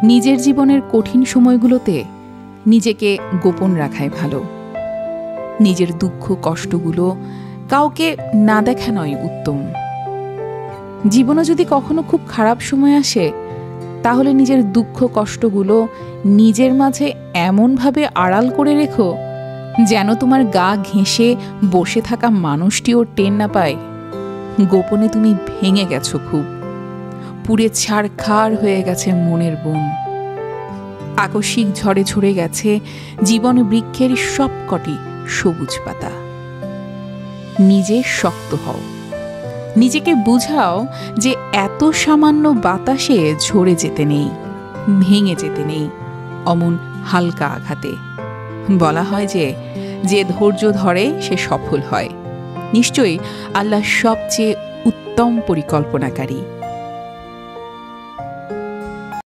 নিজের জীবনের কঠিন সময়গুলোতে নিজেকে গোপন রাখাই ভালো। নিজের দুঃখ কষ্টগুলো কাউকে না দেখা নয় উত্তম। জীবনে যদি কখনো খুব খারাপ সময় আসে, তাহলে নিজের দুঃখ কষ্টগুলো নিজের মাঝে এমনভাবে আড়াল করে রেখো যেন তোমার গা ঘেঁষে বসে থাকা মানুষটিও টের না পায় গোপনে তুমি ভেঙে গেছো, খুব পুড়ে ছারখার হয়ে গেছে মনের বন। আকস্মিক ঝড়ে ঝরে গেছে জীবন বৃক্ষের সবকটি সবুজ পাতা। নিজে শক্ত হও, নিজেকে বুঝাও যে এত সামান্য বাতাসে ঝরে যেতে নেই, ভেঙে যেতে নেই অমন হালকা আঘাতে। বলা হয় যে ধৈর্য ধরে সে সফল হয়। নিশ্চয়ই আল্লাহ সবচেয়ে উত্তম পরিকল্পনাকারী।